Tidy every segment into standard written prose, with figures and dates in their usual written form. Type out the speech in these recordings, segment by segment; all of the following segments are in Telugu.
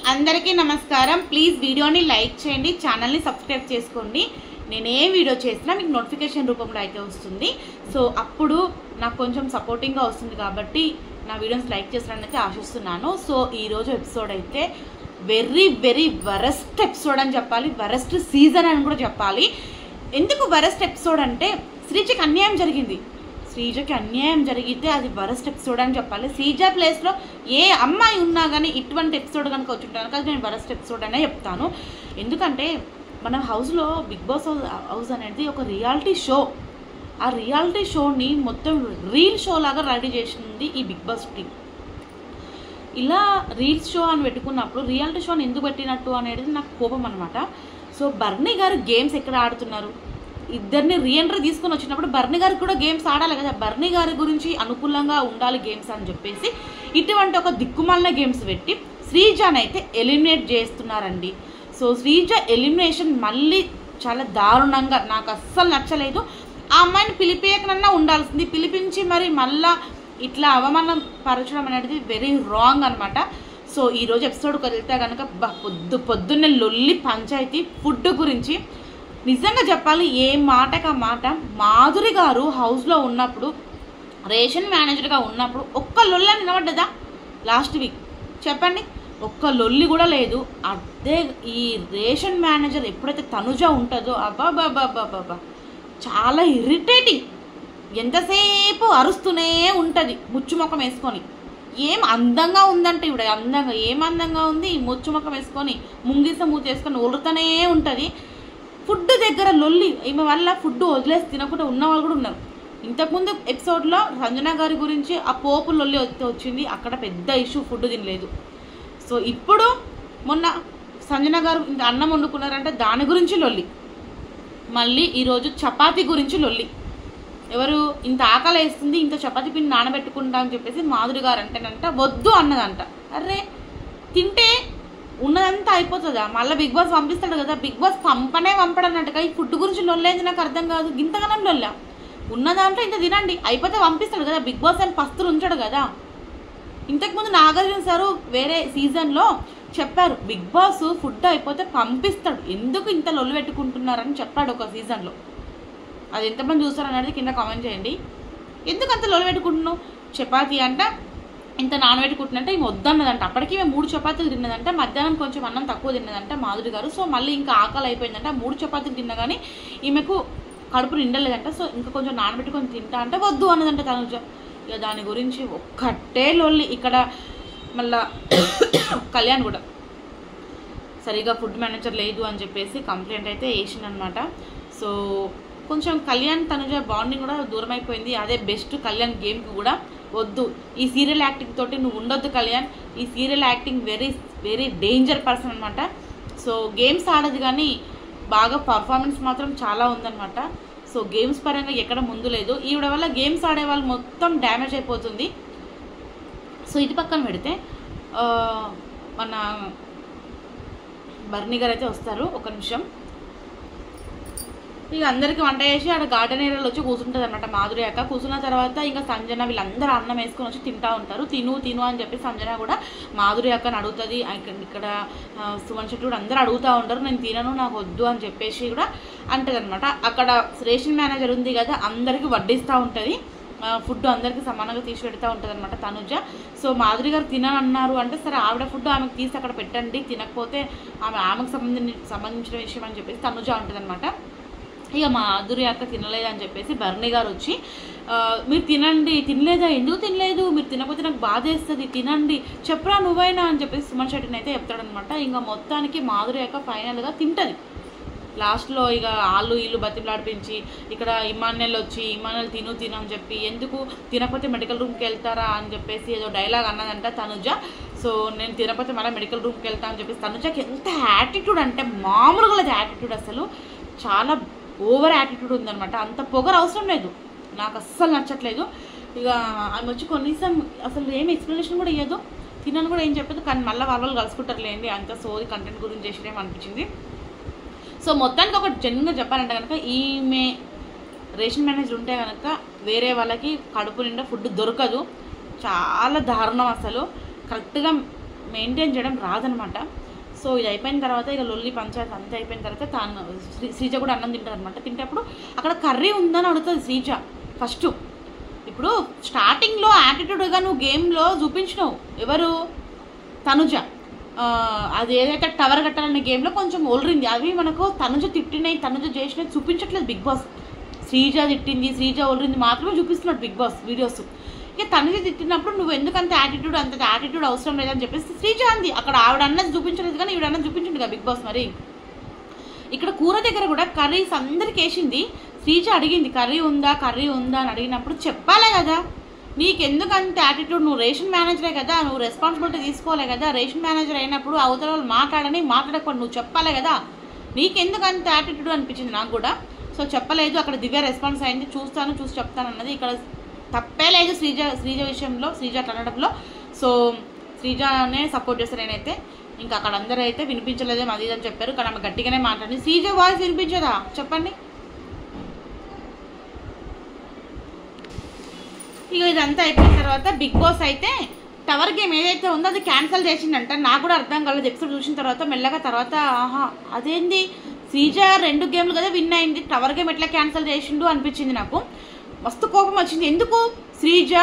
అందరికీ నమస్కారం. ప్లీజ్ వీడియోని లైక్ చేయండి, ఛానల్ని సబ్స్క్రైబ్ చేసుకోండి. నేను ఏ వీడియో చేసినా మీకు నోటిఫికేషన్ రూపంలో అయితే వస్తుంది. సో అప్పుడు నాకు కొంచెం సపోర్టింగ్గా వస్తుంది కాబట్టి నా వీడియోస్ లైక్ చేస్తారని అయితే ఆశిస్తున్నాను. సో ఈరోజు ఎపిసోడ్ అయితే వెరీ వెరీ వరస్ట్ ఎపిసోడ్ అని చెప్పాలి, వరస్ట్ సీజన్ అని కూడా చెప్పాలి. ఎందుకు వరస్ట్ ఎపిసోడ్ అంటే శ్రీజకి అన్యాయం జరిగింది. శ్రీజకి అన్యాయం జరిగితే అది వరస్ట్ ఎపిసోడ్ అని చెప్పాలి. శ్రీజ ప్లేస్లో ఏ అమ్మాయి ఉన్నా కానీ ఇటువంటి ఎపిసోడ్ కనుక వచ్చుంటాను కదా నేను వరస్ట్ ఎపిసోడ్ అనే చెప్తాను. ఎందుకంటే మన హౌస్లో బిగ్ బాస్ హౌస్ అనేది ఒక రియాలిటీ షో. ఆ రియాలిటీ షోని మొత్తం రీల్ షో లాగా రెడీ చేసింది ఈ బిగ్ బాస్ టీమ్. ఇలా రీల్స్ షో అని పెట్టుకున్నప్పుడు రియాలిటీ షోని ఎందుకు పెట్టినట్టు అనేది నాకు కోపం అనమాట. సో బర్నీ గారు గేమ్స్ ఎక్కడ ఆడుతున్నారు, ఇద్దరిని రీఎంట్రీ తీసుకొని వచ్చినప్పుడు బర్నీ గారికి కూడా గేమ్స్ ఆడాలి కదా. బర్నీ గారి గురించి అనుకూలంగా ఉండాలి గేమ్స్ అని చెప్పేసి ఇటువంటి ఒక దిక్కుమాలిన గేమ్స్ పెట్టి శ్రీజాని అయితే ఎలిమినేట్ చేస్తున్నారండి. సో శ్రీజ ఎలిమినేషన్ మళ్ళీ చాలా దారుణంగా నాకు అస్సలు నచ్చలేదు. ఆ అమ్మాయిని పిలిపేయకనన్నా ఉండాల్సింది, పిలిపించి మరి మళ్ళా ఇట్లా అవమానం పరచడం అనేది వెరీ రాంగ్ అనమాట. సో ఈరోజు ఎపిసోడ్కి వెళ్తే కనుక పొద్దున్నే లొల్లి పంచాయతీ ఫుడ్ గురించి. నిజంగా చెప్పాలి, ఏ మాటకా మాట మాధురి గారు హౌస్లో ఉన్నప్పుడు రేషన్ మేనేజర్గా ఉన్నప్పుడు ఒక్క లొల్లి నిలబడ్డదా లాస్ట్ వీక్? చెప్పండి, ఒక్క లొల్లి కూడా లేదు. అదే ఈ రేషన్ మేనేజర్ ఎప్పుడైతే తనుజ ఉంటుందో అబ్బాబాబాబాబా చాలా ఇరిటేటింగ్. ఎంతసేపు అరుస్తూనే ఉంటుంది ముచ్చుముఖం వేసుకొని. ఏం అందంగా ఉందంటే ఇవిడ అందంగా ఏం అందంగా ఉంది, ముచ్చుముఖం వేసుకొని ముంగిస మూతి వేసుకొని ఒలుతూనే ఉంటుంది. ఫుడ్ దగ్గర లొల్లి, ఈమె వల్ల ఫుడ్ వదిలేసి తినకుండా ఉన్న వాళ్ళు కూడా ఉన్నారు. ఇంతకుముందు ఎపిసోడ్లో సంజన గారి గురించి ఆ పోపు లొల్లి వచ్చింది, అక్కడ పెద్ద ఇష్యూ, ఫుడ్ తినలేదు. సో ఇప్పుడు మొన్న సంజన గారు ఇంత అన్నం వండుకున్నారంటే దాని గురించి లొల్లి. మళ్ళీ ఈరోజు చపాతీ గురించి లొల్లి. ఎవరు ఇంత ఆకలి వేస్తుంది, ఇంత చపాతీ పిండి నానబెట్టుకుంటా అని చెప్పేసి మాధురి గారు అంటేనంట వద్దు అన్నదంట. అరే తింటే ఉన్నదంతా అయిపోతుందా? మళ్ళీ బిగ్ బాస్ పంపిస్తాడు కదా, బిగ్ బాస్ పంపడన్నట్టుగా ఈ ఫుడ్ గురించి లొల్లేదు. నాకు అర్థం కాదు, ఇంతగానం లొల్లా. ఉన్న దాంట్లో ఇంత తినండి అయిపోతే పంపిస్తాడు కదా, బిగ్ బాస్ అని పస్తులు ఉంచాడు కదా. ఇంతకుముందు నాగార్జున సారు వేరే సీజన్లో చెప్పారు, బిగ్ బాస్ ఫుడ్ అయిపోతే పంపిస్తాడు, ఎందుకు ఇంత లొల్లు పెట్టుకుంటున్నారని చెప్పాడు ఒక సీజన్లో. అది ఎంతమంది చూస్తారు అనేది కింద కామెంట్ చేయండి. ఎందుకు అంత లొల్లు పెట్టుకుంటున్నావు? చపాతీ అంట ఇంత నానబెట్టుకుంటున్నంటే ఈమె వద్దన్నదంట. అప్పటికి మేము 3 చపాతీలు తిన్నదంట, మధ్యాహ్నం కొంచెం అన్నం తక్కువ తిన్నదంట మాధురి గారు. సో మళ్ళీ ఇంకా ఆకలి అయిపోయిందంట, 3 చపాతీలు తిన్నా కానీ ఈమెకు కడుపు నిండలేదంట. సో ఇంకా కొంచెం నానబెట్టుకొని తింటా అంటే వద్దు అన్నదంట తనుజ. ఇక దాని గురించి ఒక్కటే లొల్లి. ఇక్కడ మళ్ళా కళ్యాణ్ కూడా సరిగా ఫుడ్ మేనేజర్ లేదు అని చెప్పేసి కంప్లైంట్ అయితే వేసిందనమాట. సో కొంచెం కళ్యాణ్ తనుజ బాండింగ్ కూడా దూరం అయిపోయింది. అదే బెస్ట్ కళ్యాణ్ గేమ్కి కూడా వద్దు, ఈ సీరియల్ యాక్టింగ్ తోటి నువ్వు ఉండొద్దు కళ్యాణ్, ఈ serial acting very very danger person అనమాట. సో గేమ్స్ ఆడదు కానీ బాగా పర్ఫార్మెన్స్ మాత్రం చాలా ఉందన్నమాట. సో గేమ్స్ పరంగా ఎక్కడ ముందు లేదు. ఈవిడ వల్ల గేమ్స్ ఆడే వాళ్ళు మొత్తం డ్యామేజ్ అయిపోతుంది. సో ఇటు పక్కన పెడితే మన బర్నీ గారు అయితే వస్తారు. ఒక నిమిషం. ఇక అందరికీ వంట చేసి ఆడ గార్డెన్ ఏరియాలో వచ్చి కూర్చుంటుంది అనమాట మాధురి అక్క. కూర్చున్న తర్వాత ఇంకా సంజన వీళ్ళందరూ అన్నం వేసుకొని వచ్చి తింటూ ఉంటారు. తిను అని చెప్పి సంజన కూడా మాధురి అక్కని అడుగుతుంది. ఇక్కడ సుమన్ శెట్టి కూడా అందరూ అడుగుతూ ఉంటారు, నేను తినను నాకు వద్దు అని చెప్పేసి కూడా అంటది అనమాట. అక్కడ రేషన్ మేనేజర్ ఉంది కదా, అందరికీ వడ్డిస్తూ ఉంటుంది, ఫుడ్ అందరికీ సమానంగా తీసి పెడతా ఉంటుంది అనమాట తనుజ. సో మాధురి గారు తినన్నారు అంటే సరే ఆవిడ ఫుడ్ ఆమెకు తీసి అక్కడ పెట్టండి, తినకపోతే ఆమెకు సంబంధించిన విషయం అని చెప్పేసి తనుజ ఉంటుంది అనమాట. ఇక మాధురి అక్క తినలేదని చెప్పేసి బర్నీ గారు వచ్చి మీరు తినండి, తినలేదా, ఎందుకు తినలేదు, మీరు తినకపోతే నాకు బాధ వేస్తుంది, తినండి చెప్పరా నువ్వైనా అని చెప్పేసి సుమన్ శెట్టిని అయితే చెప్తాడనమాట. ఇంకా మొత్తానికి మాధురి అక్క ఫైనల్గా తింటుంది. లాస్ట్లో ఇక వీళ్ళు బతిమలాడిపించి ఇక్కడ ఇమాన్యుల్ వచ్చి ఇమాన్యుల్ తిను అని చెప్పి, ఎందుకు తినకపోతే మెడికల్ రూమ్కి వెళ్తారా అని చెప్పేసి ఏదో డైలాగ్ అన్నదంట తనుజ. సో నేను తినకపోతే మళ్ళీ మెడికల్ రూమ్కి వెళ్తా అని చెప్పేసి తనుజకి ఎంత యాటిట్యూడ్ అంటే మామూలుగా లేదు యాటిట్యూడ్, అసలు చాలా ఓవర్ యాటిట్యూడ్ ఉందనమాట. అంత పొగరు అవసరం లేదు, నాకు అస్సలు నచ్చట్లేదు. ఇక ఆమె వచ్చి కొన్నిసార్లు అసలు ఏం ఎక్స్ప్లెనేషన్ కూడా ఇవ్వదు, తినను కూడా ఏం చెప్పదు. కానీ మళ్ళీ వాళ్ళు కలుసుకుంటారు లేండి, అంత సోది కంటెంట్ గురించి చేసినేమో అనిపించింది. సో మొత్తానికి ఒక జన్గా చెప్పాలంటే కనుక ఈమె రేషన్ మేనేజర్ ఉంటే కనుక వేరే వాళ్ళకి కడుపు నిండా ఫుడ్ దొరకదు. చాలా దారుణం అసలు. కరెక్ట్గా మెయింటైన్ చేయడం రాదనమాట. సో ఇది అయిపోయిన తర్వాత ఇక లొల్లి పంచాయతీ అంతా అయిపోయిన తర్వాత తాను శ్రీజ కూడా అన్నం తింటారు అనమాట. తింటప్పుడు అక్కడ కర్రీ ఉందని అడుగుతుంది శ్రీజ ఫస్ట్. ఇప్పుడు స్టార్టింగ్లో యాటిట్యూడ్గా నువ్వు గేమ్లో చూపించినావు, ఎవరు తనుజ, అది ఏదైతే టవర్ కట్టాలనే గేమ్లో కొంచెం ఓల్రింది. అవి మనకు తనుజ తిట్టినాయి, తనుజ చేసినవి చూపించట్లేదు బిగ్ బాస్. శ్రీజ తిట్టింది, శ్రీజ ఓల్రింది మాత్రమే చూపిస్తున్నాడు బిగ్ బాస్ వీడియోస్. ఇక తనుజ తిట్టినప్పుడు నువ్వు ఎందుకంత యాటిట్యూడ్, అంత యాటిట్యూడ్ అవసరం లేదని చెప్పేసి శ్రీజ అంది. అక్కడ ఆవిడ అన్నది చూపించలేదు కానీ ఈవిడ అన్నది చూపించింది కదా బిగ్ బాస్. మరి ఇక్కడ కూర దగ్గర కూడా కర్రీస్ అందరికి వేసింది. శ్రీజ అడిగింది కర్రీ ఉందా అని అడిగినప్పుడు చెప్పాలే కదా, నీకెందుకు అంత యాటిట్యూడ్, నువ్వు రేషన్ మేనేజరే కదా, నువ్వు రెస్పాన్సిబిలిటీ తీసుకోలే కదా, రేషన్ మేనేజర్ అయినప్పుడు అవతల వాళ్ళు మాట్లాడకపోతే నువ్వు చెప్పాలే కదా, నీకెందుకు అంత యాటిట్యూడ్ అనిపించింది నాకు కూడా. సో చెప్పలేదు. అక్కడ దివ్య రెస్పాన్స్ అయింది, చూసి చెప్తాను అన్నది. ఇక్కడ తప్పే లేదు శ్రీజ విషయంలో, శ్రీజ అనడంలో. సో శ్రీజనే సపోర్ట్ చేస్తారు నేనైతే. ఇంకా అక్కడ అందరూ అయితే వినిపించలేదేమో అది అని చెప్పారు, కానీ ఆమె గట్టిగానే మాట్లాడింది. శ్రీజ వాయిస్ వినిపించదా చెప్పండి. ఇక ఇదంతా అయిపోయిన తర్వాత బిగ్ బాస్ అయితే టవర్ గేమ్ ఏదైతే ఉందో అది క్యాన్సిల్ చేసిందంట. నాకు కూడా అర్థం కాలేదు ఎపిసోడ్ చూసిన తర్వాత. మెల్లగా తర్వాత అదేంది శ్రీజ 2 గేమ్లు కదా విన్ అయింది, టవర్ గేమ్ ఎట్లా క్యాన్సిల్ చేసిండు అనిపించింది నాకు. మస్తు కోపం వచ్చింది. ఎందుకు శ్రీజ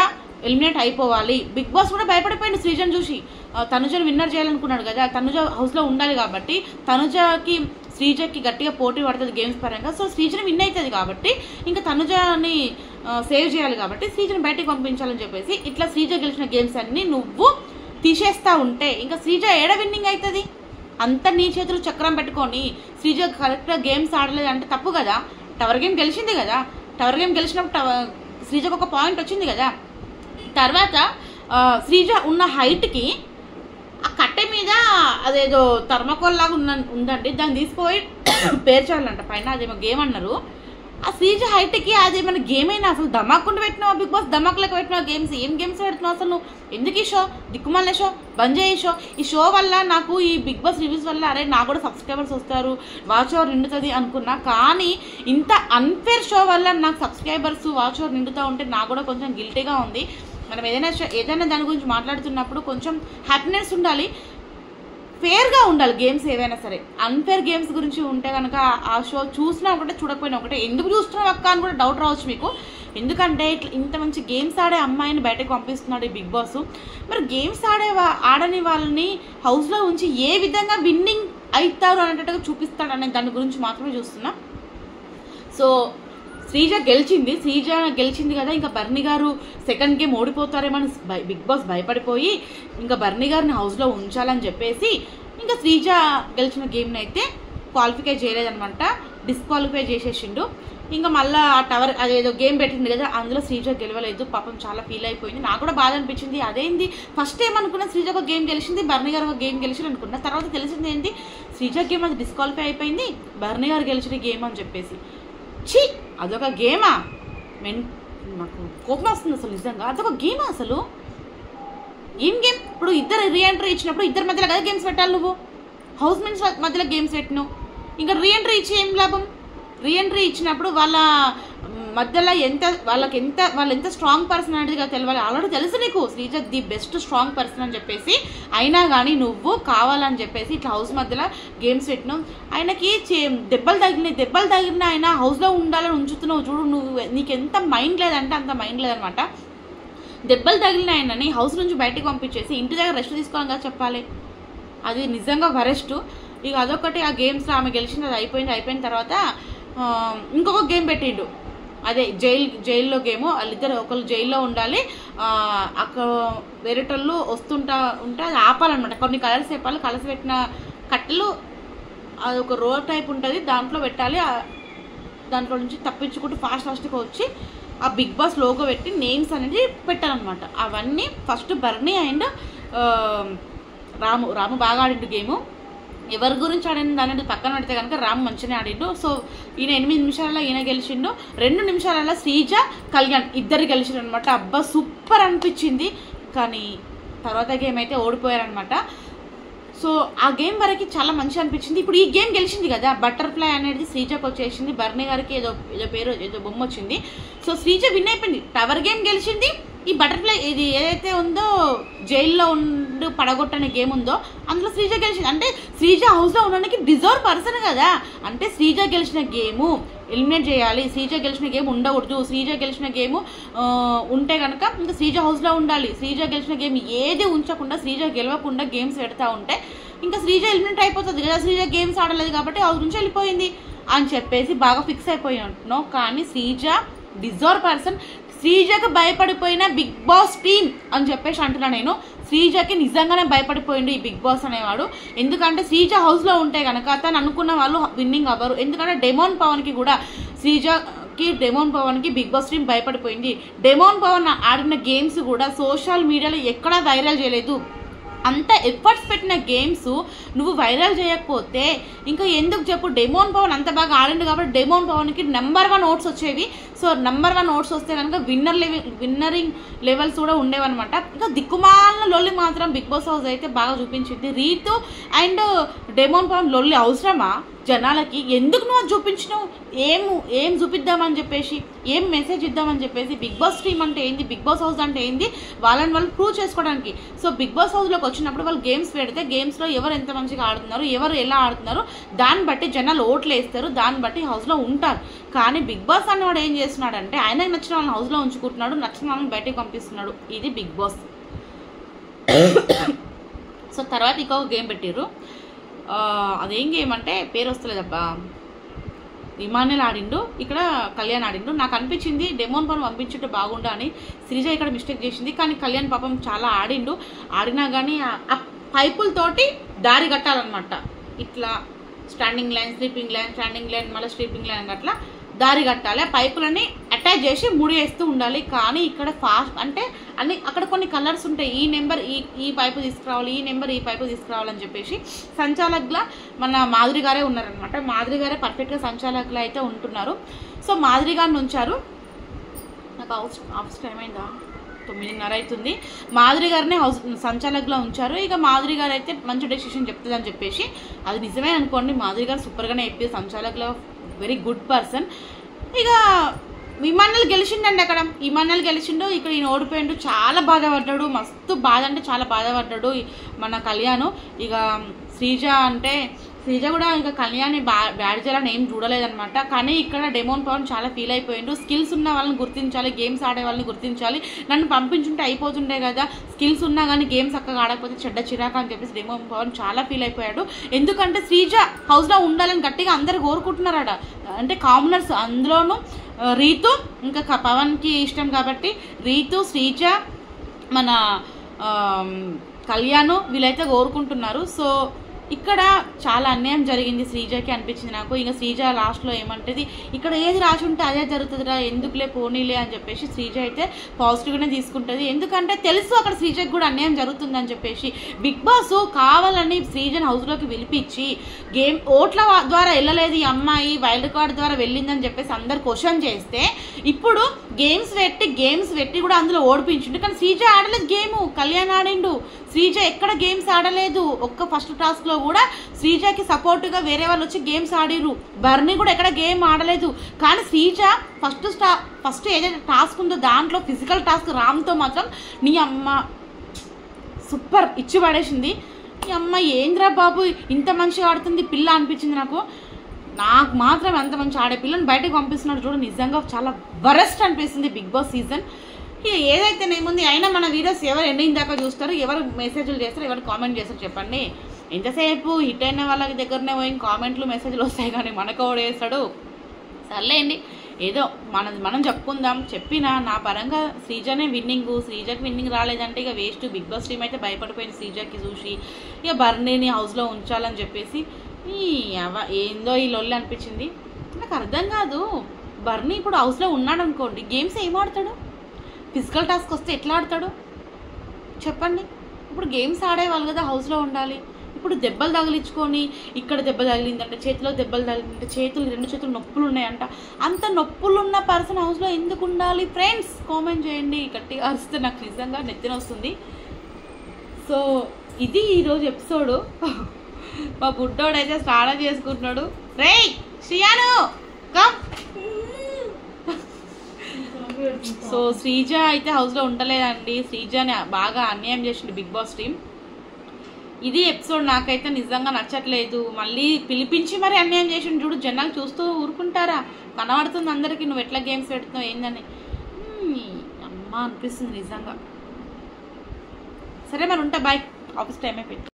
ఎలిమినేట్ అయిపోవాలి. బిగ్ బాస్ కూడా భయపడిపోయింది శ్రీజను చూసి. తనుజను విన్నర్ చేయాలనుకున్నాడు కదా, తనుజ హౌస్లో ఉండాలి కాబట్టి శ్రీజకి గట్టిగా పోటీ పడుతుంది గేమ్స్ పరంగా. సో శ్రీజని విన్ అవుతుంది కాబట్టి ఇంకా తనుజని సేవ్ చేయాలి కాబట్టి శ్రీజని బయటకు పంపించాలని చెప్పేసి ఇట్లా శ్రీజ గెలిచిన గేమ్స్ అన్నీ నువ్వు తీసేస్తా ఉంటే ఇంకా శ్రీజ ఏడ విన్నింగ్ అవుతుంది. అంత నీ చేతులు చక్రం పెట్టుకొని శ్రీజ కరెక్ట్గా గేమ్స్ ఆడలేదు అంటే తప్పు కదా. టవర్ గేమ్ గెలిచింది కదా, టవర్ గేమ్ గెలిచినప్పుడు శ్రీజకు ఒక పాయింట్ వచ్చింది కదా. తర్వాత శ్రీజ ఉన్న హైట్కి ఆ కట్టె మీద అదేదో థర్మకోల్ లాగా ఉందండి, దాన్ని తీసుకుపోయి పేర్చాలంట పైన, అదేమో గేమ్ అన్నారు. ఆ శ్రీజ హైట్కి అదేమైనా గేమ్ అయినా అసలు ధమాకుండా పెట్టినావు బిగ్ బాస్, ధమాకులకు పెట్టినావు గేమ్స్. ఏం గేమ్స్ పెడుతున్నావు అసలు నువ్వు? ఎందుకు ఈ షో, దిక్కుమాలే షో, బంద్ చేయ షో. ఈ షో వల్ల నాకు ఈ బిగ్ బాస్ రివ్యూస్ వల్ల అరే నాకు కూడా సబ్స్క్రైబర్స్ వస్తారు, వాచ్ అవర్ నిండుతుంది అనుకున్నా. కానీ ఇంత అన్ఫేర్ షో వల్ల నాకు సబ్స్క్రైబర్స్ వాచ్ అవర్ నిండుతూ ఉంటే నాకు కూడా కొంచెం గిల్టీగా ఉంది. మనం ఏదైనా దాని గురించి మాట్లాడుతున్నప్పుడు కొంచెం హ్యాపీనెస్ ఉండాలి, ఫేర్గా ఉండాలి గేమ్స్ ఏవైనా సరే. అన్ఫేర్ గేమ్స్ గురించి ఉంటే కనుక ఆ షో చూసినా ఒకటే చూడకపోయినా ఒకటే. ఎందుకు చూస్తున్నావు అక్క అని కూడా డౌట్ రావచ్చు మీకు. ఎందుకంటే ఇట్లా ఇంత మంచి గేమ్స్ ఆడే అమ్మాయిని బయటకు పంపిస్తున్నాడు ఈ బిగ్ బాస్. మరి గేమ్స్ ఆడని వాళ్ళని హౌస్లో ఉంచి ఏ విధంగా విన్నింగ్ అవుతారు అనేటట్టుగా చూపిస్తాడు అనే దాని గురించి మాత్రమే చూస్తున్నా. సో శ్రీజ గెలిచింది కదా, ఇంకా బర్నీ గారు సెకండ్ గేమ్ ఓడిపోతారేమని బిగ్ బాస్ భయపడిపోయి ఇంకా బర్నీ గారిని హౌస్లో ఉంచాలని చెప్పేసి ఇంకా శ్రీజ గెలిచిన గేమ్ని అయితే క్వాలిఫై చేయలేదనమాట, డిస్క్వాలిఫై చేసేసిండు. ఇంకా మళ్ళీ ఆ టవర్ అదేదో గేమ్ పెట్టింది కదా, అందులో శ్రీజ గెలవలేదు. పాపం చాలా ఫీల్ అయిపోయింది. నాకు కూడా బాధ అనిపించింది. అదేంది ఫస్ట్ టైం అనుకున్నా శ్రీజ ఒక గేమ్ గెలిచింది, బర్నీ గారు ఒక గేమ్ గెలిచింది అనుకున్నా. తర్వాత తెలిసింది ఏంటి, శ్రీజ గేమ్ అది డిస్క్వాలిఫై అయిపోయింది, బర్నీ గారు గెలిచిన గేమ్ అని చెప్పేసి. ఛీ, అదొక గేమా? నాకు కోపం వస్తుంది అసలు నిజంగా. అదొక గేమా అసలు? ఏం గేమ్? ఇప్పుడు ఇద్దరు రీఎంట్రీ ఇచ్చినప్పుడు ఇద్దరి మధ్యలో కదా గేమ్స్ పెట్టాలి. నువ్వు హౌస్ మేట్స్ మధ్యలో గేమ్స్ పెట్టినావు, ఇంకా రీఎంట్రీ ఇచ్చి ఏం లాభం? రీఎంట్రీ ఇచ్చినప్పుడు వాళ్ళ మధ్యలో వాళ్ళు ఎంత స్ట్రాంగ్ పర్సన్ అనేది తెలియాలి. ఆల్రెడీ తెలుసు నీకు Sreeja the best strong person అని చెప్పేసి. అయినా కానీ నువ్వు కావాలని చెప్పేసి ఇట్లా హౌస్ మధ్యలో గేమ్స్ పెట్టినావు. ఆయనకి దెబ్బలు తగిలిన ఆయన హౌస్లో ఉండాలని ఉంచుతున్నావు చూడు. నీకు ఎంత మైండ్ లేదంటే అంత మైండ్ లేదనమాట. దెబ్బలు తగిలిన ఆయనని హౌస్ నుంచి బయటకు పంపించేసి ఇంటి దగ్గర రెస్ట్ తీసుకోవాలని కదా చెప్పాలి. అది నిజంగా వరెస్ట్. ఇక అదొకటి. ఆ గేమ్స్లో ఆమె గెలిచింది, అది అయిపోయిన తర్వాత ఇంకొక గేమ్ పెట్టిండు, అదే జైల్లో గేము. వాళ్ళిద్దరు ఒకళ్ళు జైల్లో ఉండాలి, అక్కడ వేరేటోళ్ళు ఉంటే అది ఆపాలన్నమాట. కొన్ని కలర్స్ చెప్పాలి, కలర్స్ పెట్టిన కట్టెలు అది ఒక రో టైప్ ఉంటుంది, దాంట్లో పెట్టాలి. దాంట్లో నుంచి తప్పించుకుంటూ ఫాస్ట్గా వచ్చి ఆ బిగ్ బాస్ లోగో పెట్టి నేమ్స్ అనేది పెట్టాలన్నమాట. అవన్నీ ఫస్ట్ బర్నీ అండ్ రాము బాగా ఆడిండు గేము. ఎవరి గురించి ఆడింది అనేది పక్కన పెడితే కనుక రాము మంచిగానే ఆడిండు. సో ఈయన 8 నిమిషాలలో ఈయన గెలిచిండు, 2 నిమిషాలలో శ్రీజ కళ్యాణ్ ఇద్దరు గెలిచిండు అనమాట. అబ్బా సూపర్ అనిపించింది. కానీ తర్వాత గేమ్ అయితే ఓడిపోయారనమాట. సో ఆ గేమ్ వరకు చాలా మంచిగా అనిపించింది. ఇప్పుడు ఈ గేమ్ గెలిచింది కదా, బటర్ఫ్లై అనేది శ్రీజకు వచ్చేసింది, బర్నీ గారికి ఏదో బొమ్మ వచ్చింది. సో శ్రీజ విన్ అయిపోయింది, టవర్ గేమ్ గెలిచింది, ఈ బటర్ఫ్లై ఇది ఏదైతే ఉందో జైల్లో ఉండి పడగొట్టనే గేమ్ ఉందో అందులో శ్రీజ గెలిచింది. అంటే శ్రీజ హౌస్లో ఉండడానికి డిజర్వ్ పర్సన్ కదా. అంటే శ్రీజ గెలిచిన గేము ఎలిమినేట్ చేయాలి, శ్రీజ గెలిచిన గేమ్ ఉండకూడదు, శ్రీజ గెలిచిన గేమ్ ఉంటే కనుక ఇంకా శ్రీజ హౌస్లో ఉండాలి. శ్రీజ గెలిచిన గేమ్ ఏది ఉంచకుండా శ్రీజ గెలవకుండా గేమ్స్ పెడతా ఉంటే ఇంకా శ్రీజ ఎలిమినేట్ అయిపోతుంది కదా. శ్రీజ గేమ్స్ ఆడలేదు కాబట్టి హౌస్ నుంచి వెళ్ళిపోయింది అని చెప్పేసి బాగా ఫిక్స్ అయిపోయి ఉంటున్నావు. కానీ శ్రీజ డిజర్వ్ పర్సన్. శ్రీజకి భయపడిపోయిన బిగ్ బాస్ టీమ్ అని చెప్పేసి అంటున్నా నేను. శ్రీజకి నిజంగానే భయపడిపోయింది ఈ బిగ్ బాస్ అనేవాడు. ఎందుకంటే శ్రీజ హౌస్లో ఉంటే కనుక తను అనుకున్న వాళ్ళు విన్నింగ్ అవ్వరు. ఎందుకంటే డెమోన్ పవన్కి కూడా డెమోన్ పవన్కి బిగ్ బాస్ టీమ్ భయపడిపోయింది. డెమోన్ పవన్ ఆడిన గేమ్స్ కూడా సోషల్ మీడియాలో ఎక్కడా వైరల్ చేయలేదు. అంత ఎఫర్ట్స్ పెట్టిన గేమ్స్ నువ్వు వైరల్ చేయకపోతే ఇంకా ఎందుకు చెప్పు. డెమోన్ పవన్ అంత బాగా ఆడిండు కాబట్టి డెమోన్ పవన్కి నెంబర్ 1 ఓట్స్ వచ్చేవి. సో నెంబర్ 1 ఓట్స్ వస్తే కనుక విన్నరింగ్ లెవెల్స్ కూడా ఉండేవన్నమాట. ఇంకా దిక్కుమాలిన లొల్లి మాత్రం బిగ్ బాస్ హౌస్ అయితే బాగా చూపించింది. రీతు అండ్ డెమోన్ పవన్ లొల్లి అవసరమా జనాలకి? ఎందుకు నువ్వు అది చూపించినావు? ఏం చూపిద్దామని చెప్పేసి, ఏం మెసేజ్ ఇద్దామని చెప్పేసి. బిగ్ బాస్ టీమ్ అంటే ఏంది, బిగ్ బాస్ హౌస్ అంటే ఏంది వాళ్ళని వాళ్ళు ప్రూవ్ చేసుకోవడానికి. సో బిగ్ బాస్ హౌస్లోకి వచ్చినప్పుడు వాళ్ళు గేమ్స్ పెడితే గేమ్స్లో ఎవరు ఎంత మంచిగా ఆడుతున్నారు, ఎవరు ఎలా ఆడుతున్నారు దాన్ని బట్టి జనాలు ఓట్లు వేస్తారు, దాన్ని బట్టి హౌస్లో ఉంటారు. కానీ బిగ్ బాస్ అన్నవాడు ఏం చేస్తున్నాడంటే ఆయనకు నచ్చిన వాళ్ళని హౌస్లో ఉంచుకుంటున్నాడు, నచ్చిన వాళ్ళని బయటకు పంపిస్తున్నాడు. ఇది బిగ్ బాస్. సో తర్వాత ఇంకొక గేమ్ పెట్టిర్రు. అదేం గేమ్ అంటే పేరు వస్తలేదబ్బా. ఇమాన్యుల్ ఆడిండు, ఇక్కడ కళ్యాణ్ ఆడిండు. నాకు అనిపించింది డెమోన్ పవన్ పంపించుంటే బాగుండా అని. శ్రీజ ఇక్కడ మిస్టేక్ చేసింది. కానీ కళ్యాణ్ పాపం చాలా ఆడినా కానీ ఆ పైపులతోటి దారి కట్టాలన్నమాట. ఇట్లా standing line, sleeping line, standing line, మళ్ళీ స్లీపింగ్ లైన్ అట్లా దారి కట్టాలి. ఆ పైపులని అటాచ్ చేసి ముడివేస్తూ ఉండాలి. కానీ ఇక్కడ ఫాస్ట్ అంటే అన్ని అక్కడ కొన్ని కలర్స్ ఉంటాయి. ఈ నెంబర్ ఈ పైపు తీసుకురావాలి, ఈ నెంబర్ ఈ పైపు తీసుకురావాలని చెప్పేసి సంచాలకులా మన మాధురి గారే ఉన్నారనమాట. మాధురి గారే పర్ఫెక్ట్గా సంచాలకులు అయితే ఉంటున్నారు. సో మాధురి గారిని ఉంచారు. నాకు ఆఫీస్ టైం అయిందా, 9:30 అవుతుంది. మాధురి గారిని సంచాలకులా ఉంచారు. ఇక మాధురి గారు అయితే మంచి డెసిషన్ చెప్తుందని చెప్పేసి అది నిజమే అనుకోండి. మాధురి గారు సూపర్గానే చెప్పి సంచాలకులా వెరీ గుడ్ పర్సన్. ఇక ఇమాన్యుల్ గెలిచిండండి. అక్కడ ఇమాన్యుల్ గెలిచిండు, ఇక్కడ ఈయన ఓడిపోయిండు. చాలా బాధపడ్డాడు, మస్తు బాధ అంటే చాలా బాధపడ్డాడు మన కళ్యాణ్. ఇక శ్రీజ కూడా ఇంకా కళ్యాణ్ని బ్యాడ్ చేయాలని ఏం చూడలేదనమాట. కానీ ఇక్కడ డెమోన్ పవన్ చాలా ఫీల్ అయిపోయిండు. స్కిల్స్ ఉన్న వాళ్ళని గుర్తించాలి, గేమ్స్ ఆడే వాళ్ళని గుర్తించాలి. నన్ను పంపించుంటే అయిపోతుండే కదా, స్కిల్స్ ఉన్నా కానీ గేమ్స్ చక్కగా ఆడకపోతే చెడ్డ చిరాక అని చెప్పేసి డెమోన్ పవన్ చాలా ఫీల్ అయిపోయాడు. ఎందుకంటే శ్రీజ హౌస్లో ఉండాలని గట్టిగా అందరు కోరుకుంటున్నారట. అంటే కామనర్స్, అందులోనూ రీతు ఇంకా పవన్కి ఇష్టం కాబట్టి రీతు, శ్రీజ, మన కళ్యాణ్ వీళ్ళైతే కోరుకుంటున్నారు. సో ఇక్కడ చాలా అన్యాయం జరిగింది శ్రీజకి అనిపించింది నాకు. ఇంకా శ్రీజ లాస్ట్లో ఏమంటది, ఇక్కడ ఏది రాసి ఉంటే అదే జరుగుతుందిరా, ఎందుకులే పోనీలే అని చెప్పేసి శ్రీజ అయితే పాజిటివ్గానే తీసుకుంటుంది. ఎందుకంటే తెలుసు అక్కడ శ్రీజకి కూడా అన్యాయం జరుగుతుందని చెప్పేసి. బిగ్ బాస్ కావాలని శ్రీజని హౌస్లోకి పిలిపించి గేమ్ ఓట్ల ద్వారా వెళ్ళలేదు ఈ అమ్మాయి, వైల్డ్ కార్డ్ ద్వారా వెళ్ళిందని చెప్పేసి అందరు క్వశ్చన్ చేస్తే ఇప్పుడు గేమ్స్ పెట్టి కూడా అందులో ఓడిపించిండు. కానీ శ్రీజ ఆడలేదు గేము, కళ్యాణ్ ఆడిండు. శ్రీజ ఎక్కడ గేమ్స్ ఆడలేదు. ఒక్క ఫస్ట్ టాస్క్లో కూడా శ్రీజకి సపోర్ట్గా వేరే వాళ్ళు వచ్చి గేమ్స్ ఆడిరు. బర్నీ కూడా ఎక్కడ గేమ్ ఆడలేదు. కానీ శ్రీజ ఫస్ట్ ఏదైతే టాస్క్ ఉందో దాంట్లో ఫిజికల్ టాస్క్ రామ్తో మాత్రం నీ అమ్మ సూపర్ ఇచ్చి పడేసింది. నీ అమ్మ ఏంద్రా బాబు ఇంత మంచిగా ఆడుతుంది పిల్ల అనిపించింది నాకు మాత్రం. అంత మంచి ఆడే పిల్లని బయటకు పంపిస్తున్నాడు చూడు, నిజంగా చాలా వరస్ట్ అనిపిస్తుంది బిగ్ బాస్ సీజన్. ఇక ఏదైతేనేముంది, అయినా మన వీడియోస్ ఎవరు ఎండింగ్ దాకా చూస్తారు, ఎవరు మెసేజ్లు చేస్తారు, ఎవరు కామెంట్ చేస్తారు చెప్పండి. ఎంతసేపు హిట్ అయిన వాళ్ళకి దగ్గరనే పోయి కామెంట్లు మెసేజ్లు వస్తాయి కానీ మనకు కూడా వేస్తాడు. సర్లేండి, ఏదో మనం చెప్పుకుందాం. చెప్పినా నా పరంగా శ్రీజనే విన్నింగ్. శ్రీజకి విన్నింగ్ రాలేదంటే ఇక వేస్ట్. బిగ్ బాస్ టీమ్ అయితే భయపడిపోయింది శ్రీజకి చూసి. ఇక బర్నీని హౌస్లో ఉంచాలని చెప్పేసి ఏందో ఈ లొల్లి అనిపించింది. నాకు అర్థం కాదు, బర్నీ ఇప్పుడు హౌస్లో ఉన్నాడు అనుకోండి, గేమ్స్ ఏం ఆడతాడు? ఫిజికల్ టాస్క్ వస్తే ఎట్లా ఆడతాడు చెప్పండి? ఇప్పుడు గేమ్స్ ఆడేవాళ్ళు కదా హౌస్లో ఉండాలి. ఇప్పుడు దెబ్బలు తగిలించుకొని ఇక్కడ దెబ్బ తగిలిందంటే, చేతిలో దెబ్బలు తగిలిందంటే, రెండు చేతులు నొప్పులు ఉన్నాయంట. అంత నొప్పులు ఉన్న పర్సన్ హౌస్లో ఎందుకు ఉండాలి? ఫ్రెండ్స్ కామెంట్ చేయండి. గట్టిగా అరిస్తే నాకు నిజంగా నెత్తిన వస్తుంది. సో ఇది ఈరోజు ఎపిసోడు. మా బుడ్డోడైతే స్నానం చేసుకుంటున్నాడు. రేయ్ శ్రియాను కమ్. సో శ్రీజ అయితే హౌస్లో ఉండలేదండి. శ్రీజని బాగా అన్యాయం చేసిండు బిగ్ బాస్ టీమ్. ఇది ఎపిసోడ్ నాకైతే నిజంగా నచ్చట్లేదు. మళ్ళీ పిలిపించి మరి అన్యాయం చేసిండు చూడు. జనాలు చూస్తూ ఊరుకుంటారా? కనబడుతుంది అందరికీ నువ్వు ఎట్లా గేమ్స్ పెడుతున్నావు ఏందని అమ్మ అనిపిస్తుంది నిజంగా. సరే మరి ఉంటా, బాయ్. ఆఫీస్ టైం అయిపోయింది.